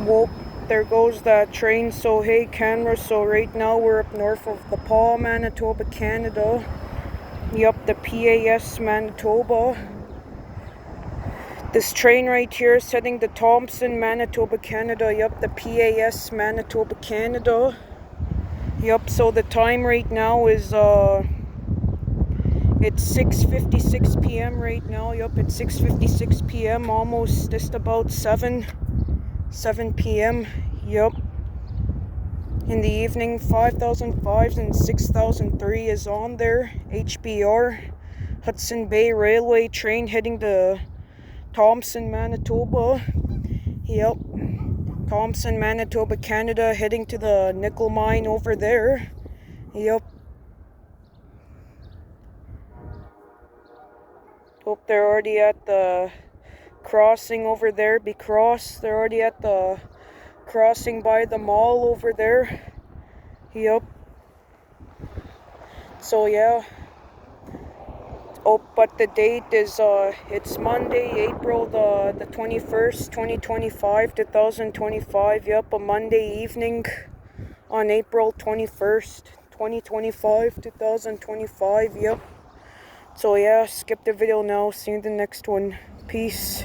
Whoop, there goes that train. So hey camera, so right now we're up north of the Paw, Manitoba, Canada. Yup, the PAS Manitoba. This train right here is heading to Thompson, Manitoba, Canada. Yup, the PAS Manitoba, Canada. Yup, so the time right now is it's 6:56 p.m. right now. Yup, it's 6:56 p.m. almost just about 7 p.m. Yup. In the evening, 5005 and 6003 is on there. HBR, Hudson Bay Railway train heading to Thompson, Manitoba. Yep. Thompson, Manitoba, Canada, heading to the nickel mine over there. Yep. Hope they're already at the crossing over there. They're already at the crossing by the mall over there. Yep. So yeah. Oh, but the date is it's Monday, April the 21st, 2025, 2025. Yep, a Monday evening on April 21st, 2025, 2025. Yep. So yeah, skip the video now. See you in the next one. Peace.